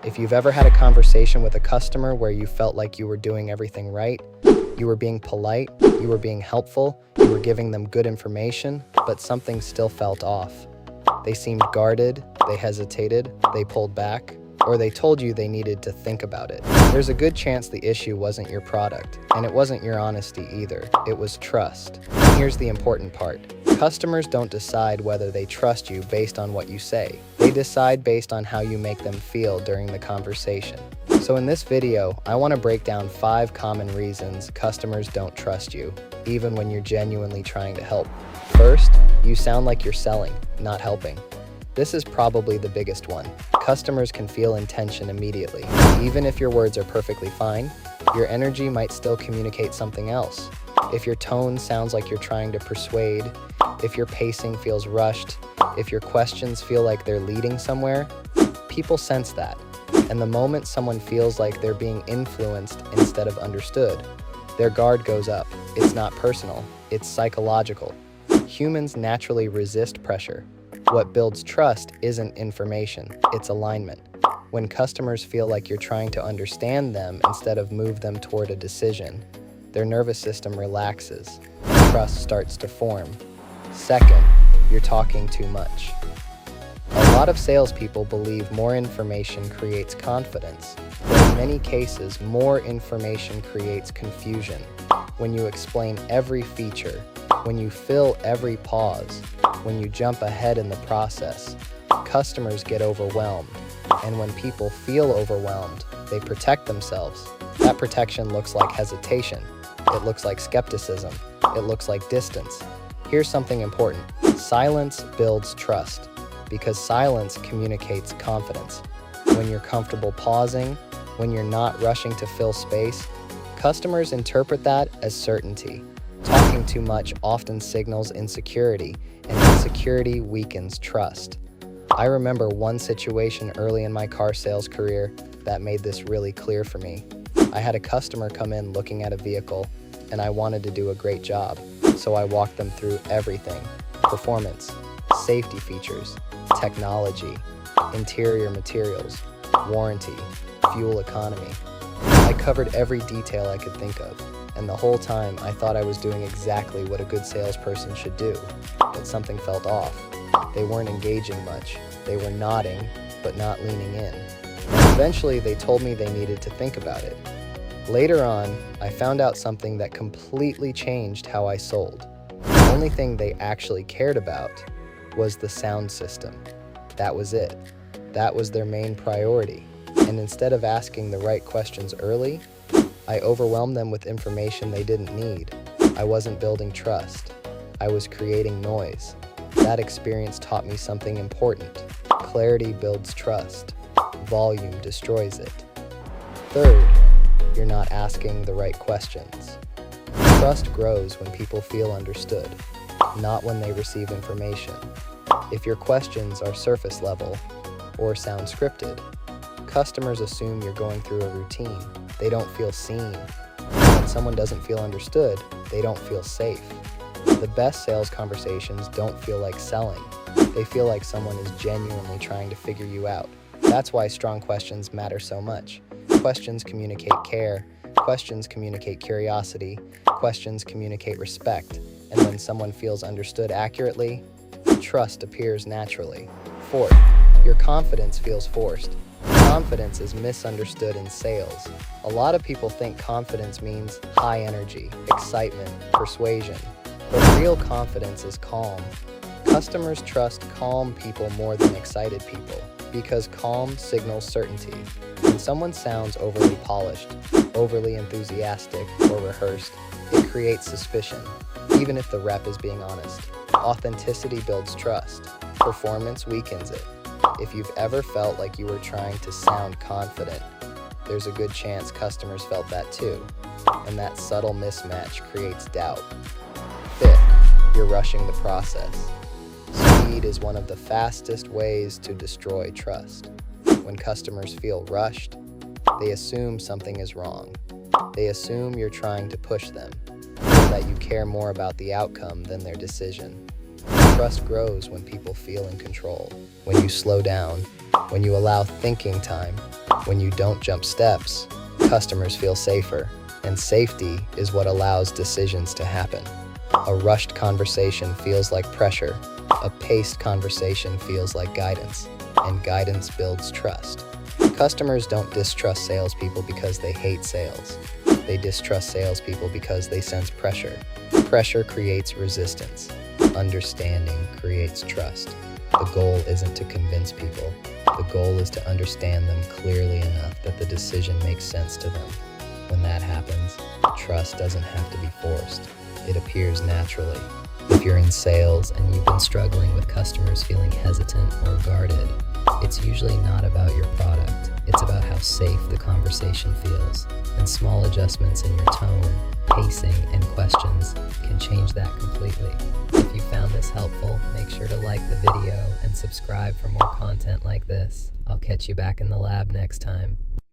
If you've ever had a conversation with a customer where you felt like you were doing everything right, you were being polite, you were being helpful, you were giving them good information, but something still felt off. They seemed guarded, they hesitated, they pulled back, or they told you they needed to think about it. There's a good chance the issue wasn't your product, and it wasn't your honesty either. It was trust. And here's the important part. Customers don't decide whether they trust you based on what you say. They decide based on how you make them feel during the conversation. So in this video, I want to break down 5 common reasons customers don't trust you, even when you're genuinely trying to help. First, you sound like you're selling, not helping. This is probably the biggest one. Customers can feel intention immediately. Even if your words are perfectly fine, your energy might still communicate something else. If your tone sounds like you're trying to persuade, if your pacing feels rushed, if your questions feel like they're leading somewhere, people sense that. And the moment someone feels like they're being influenced instead of understood, their guard goes up. It's not personal, it's psychological. Humans naturally resist pressure. What builds trust isn't information, it's alignment. When customers feel like you're trying to understand them instead of move them toward a decision, their nervous system relaxes, and trust starts to form. Second, you're talking too much. A lot of salespeople believe more information creates confidence, but in many cases, more information creates confusion. When you explain every feature, when you fill every pause, when you jump ahead in the process, customers get overwhelmed. And when people feel overwhelmed, they protect themselves. That protection looks like hesitation. It looks like skepticism. It looks like distance. Here's something important. Silence builds trust, because silence communicates confidence. When you're comfortable pausing, when you're not rushing to fill space, customers interpret that as certainty. Talking too much often signals insecurity, and insecurity weakens trust. I remember one situation early in my car sales career that made this really clear for me. I had a customer come in looking at a vehicle, and I wanted to do a great job, so I walked them through everything: performance, safety features, technology, interior materials, warranty, fuel economy. I covered every detail I could think of, and the whole time I thought I was doing exactly what a good salesperson should do, but something felt off. They weren't engaging much. They were nodding, but not leaning in. Eventually, they told me they needed to think about it. Later on, I found out something that completely changed how I sold. The only thing they actually cared about was the sound system. That was it. That was their main priority. And instead of asking the right questions early, I overwhelmed them with information they didn't need. I wasn't building trust. I was creating noise. That experience taught me something important. Clarity builds trust. Volume destroys it. Third, you're not asking the right questions. Trust grows when people feel understood, not when they receive information. If your questions are surface level or sound scripted, customers assume you're going through a routine. They don't feel seen. When someone doesn't feel understood, they don't feel safe. The best sales conversations don't feel like selling. They feel like someone is genuinely trying to figure you out. That's why strong questions matter so much. Questions communicate care. Questions communicate curiosity. Questions communicate respect. And when someone feels understood accurately, trust appears naturally. Fourth, your confidence feels forced. Confidence is misunderstood in sales. A lot of people think confidence means high energy, excitement, persuasion. But real confidence is calm. Customers trust calm people more than excited people, because calm signals certainty. When someone sounds overly polished, overly enthusiastic, or rehearsed, it creates suspicion, even if the rep is being honest. Authenticity builds trust. Performance weakens it. If you've ever felt like you were trying to sound confident, there's a good chance customers felt that too, and that subtle mismatch creates doubt. Fifth, you're rushing the process. Speed is one of the fastest ways to destroy trust. When customers feel rushed, they assume something is wrong. They assume you're trying to push them, or that you care more about the outcome than their decision. Trust grows when people feel in control. When you slow down, when you allow thinking time, When you don't jump steps, customers feel safer, and safety is what allows decisions to happen. A rushed conversation feels like pressure. A paced conversation feels like guidance, and guidance builds trust. Customers don't distrust salespeople because they hate sales. They distrust salespeople because they sense pressure. Pressure creates resistance. Understanding creates trust. The goal isn't to convince people. The goal is to understand them clearly enough that the decision makes sense to them. When that happens, trust doesn't have to be forced. It appears naturally. If you're in sales and you've been struggling with customers feeling hesitant or guarded, it's usually not about your product. It's about how safe the conversation feels. And small adjustments in your tone, pacing, and questions can change that completely. If you found this helpful, make sure to like the video and subscribe for more content like this. I'll catch you back in the lab next time.